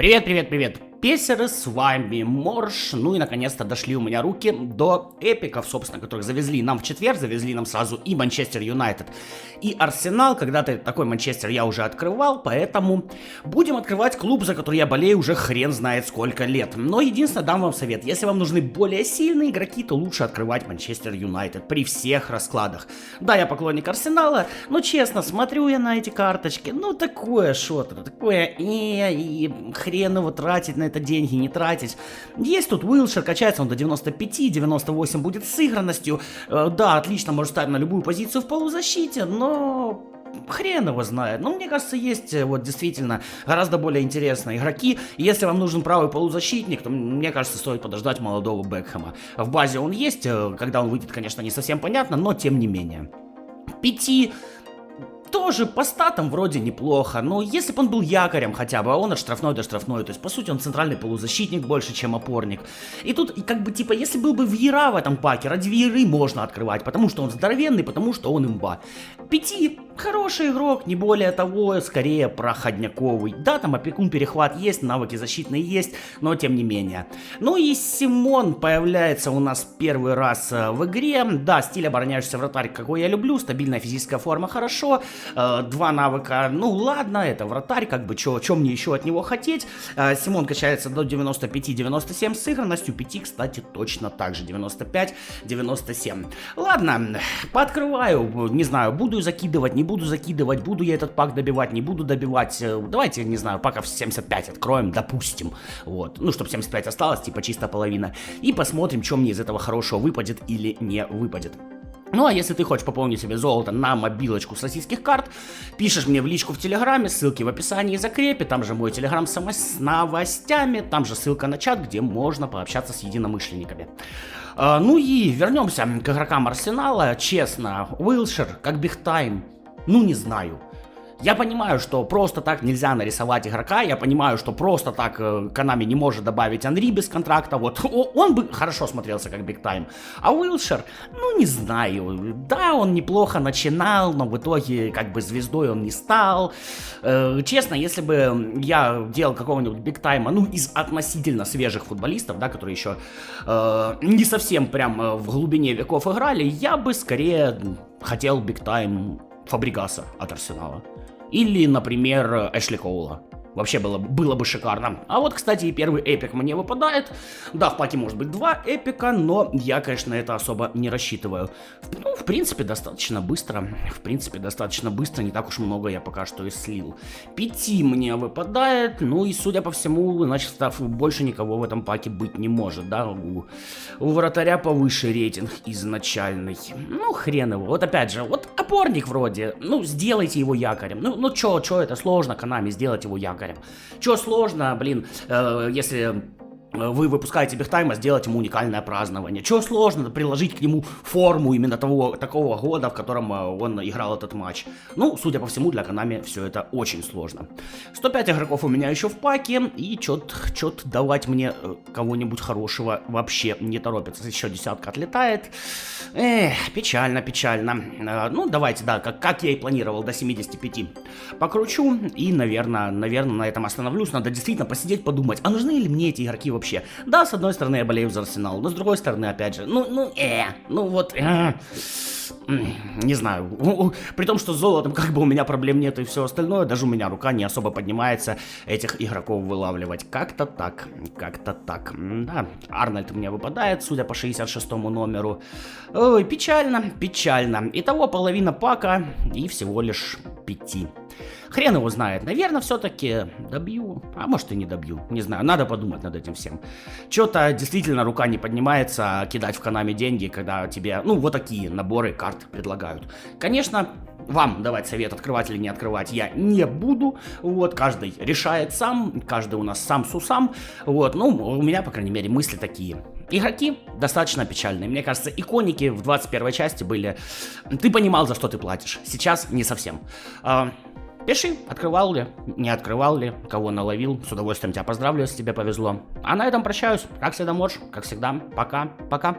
Привет, привет, привет, песеры, с вами Морж. Ну и наконец-то дошли у меня руки до эпиков, собственно, которых завезли нам в четверг, завезли нам сразу и Манчестер Юнайтед, и Арсенал. Когда-то такой Манчестер я уже открывал, поэтому будем открывать клуб, за который я болею уже хрен знает сколько лет. Но единственное, дам вам совет, если вам нужны более сильные игроки, то лучше открывать Манчестер Юнайтед при всех раскладах. Да, я поклонник Арсенала, но честно, смотрю я на эти карточки, ну такое что-то, такое, и хрен его тратить на это деньги, не тратить. Есть тут Уилшер, качается он до 95, 98 будет с сыгранностью. Да, отлично, может ставить на любую позицию в полузащите, но хрен его знает. Но мне кажется, есть вот действительно гораздо более интересные игроки. Если вам нужен правый полузащитник, то мне кажется, стоит подождать молодого Бекхэма. В базе он есть, когда он выйдет, конечно, не совсем понятно, но тем не менее. Пяти тоже по статам вроде неплохо, но если бы он был якорем хотя бы, а он от штрафной до штрафной, то есть по сути он центральный полузащитник больше, чем опорник. И тут как бы типа, если был бы Вьера в этом паке, ради Вьеры можно открывать, потому что он здоровенный, потому что он имба. Пяти хороший игрок, не более того, скорее проходняковый. Да, там опекун перехват есть, навыки защитные есть, но тем не менее. Ну и Симон появляется у нас первый раз в игре. Да, стиль обороняющийся вратарь, какой я люблю, стабильная физическая форма хорошо. Два навыка, ну ладно, это вратарь, как бы, чё мне еще от него хотеть. Симон качается до 95-97 с сыгранностью, 5, кстати, точно так же, 95-97. Ладно, пооткрываю, не знаю, буду закидывать, не буду закидывать, буду я этот пак добивать, не буду добивать. Давайте, не знаю, паков 75 откроем, допустим, вот, ну, чтобы 75 осталось, типа чисто половина, и посмотрим, что мне из этого хорошего выпадет или не выпадет. Ну а если ты хочешь пополнить себе золото на мобилочку с российских карт, пишешь мне в личку в Телеграме, ссылки в описании и закрепе, там же мой Телеграм с новостями, там же ссылка на чат, где можно пообщаться с единомышленниками. Ну и вернемся к игрокам Арсенала. Честно, Уилшер как бигтайм, ну не знаю. Я понимаю, что просто так нельзя нарисовать игрока, я понимаю, что просто так Konami не может добавить Анри без контракта, вот, он бы хорошо смотрелся как бигтайм. А Уилшер, ну не знаю, да, он неплохо начинал, но в итоге как бы звездой он не стал. Честно, если бы я делал какого-нибудь бигтайма, ну из относительно свежих футболистов, да, которые еще не совсем прям в глубине веков играли, я бы скорее хотел бигтайм Фабригаса от Арсенала. Или, например, Эшли Коула. Вообще было бы шикарно. А вот, кстати, и первый эпик мне выпадает. Да, в паке может быть 2 эпика, но я, конечно, это особо не рассчитываю. Ну, в принципе, достаточно быстро. Не так уж много я пока что и слил. 5 мне выпадает, ну и, судя по всему, значит, больше никого в этом паке быть не может, да? У вратаря повыше рейтинг изначальный. Ну, хрен его. Вот опять же, вот опорник вроде. Ну, сделайте его якорем. Ну чё это сложно, Konami, сделать его якорем. Чё сложно, блин, если вы выпускаете бигтайма, сделать ему уникальное празднование. Чё сложно приложить к нему форму именно такого года, в котором он играл этот матч. Ну, судя по всему, для Konami все это очень сложно. 105 игроков у меня еще в паке, и чё-то давать мне кого-нибудь хорошего вообще не торопится. Еще десятка отлетает. Печально. Ну, давайте, да, как я и планировал, до 75 покручу, и, наверное, на этом остановлюсь. Надо действительно посидеть, подумать, а нужны ли мне эти игроки вообще? Да, с одной стороны, я болею за Арсенал, но с другой стороны, опять же, не знаю, при том, что с золотом как бы у меня проблем нет и все остальное, даже у меня рука не особо поднимается этих игроков вылавливать. Как-то так. Да, Арнольд мне выпадает, судя по 66-му номеру. Ой, печально. Итого половина пака и всего лишь 5. Хрен его знает, наверное, все-таки добью, а может и не добью, не знаю, надо подумать над этим всем. Что-то действительно рука не поднимается кидать в Konami деньги, когда тебе, ну, вот такие наборы карт предлагают. Конечно, вам давать совет, открывать или не открывать, я не буду, вот, каждый решает сам, каждый у нас сам с усам, вот, ну, у меня, по крайней мере, мысли такие. Игроки достаточно печальные, мне кажется, иконики в 21 части были, ты понимал, за что ты платишь, сейчас не совсем. Пиши, открывал ли, не открывал ли, кого наловил, с удовольствием тебя поздравлю, если тебе повезло. А на этом прощаюсь, как всегда, Морж, как всегда, пока.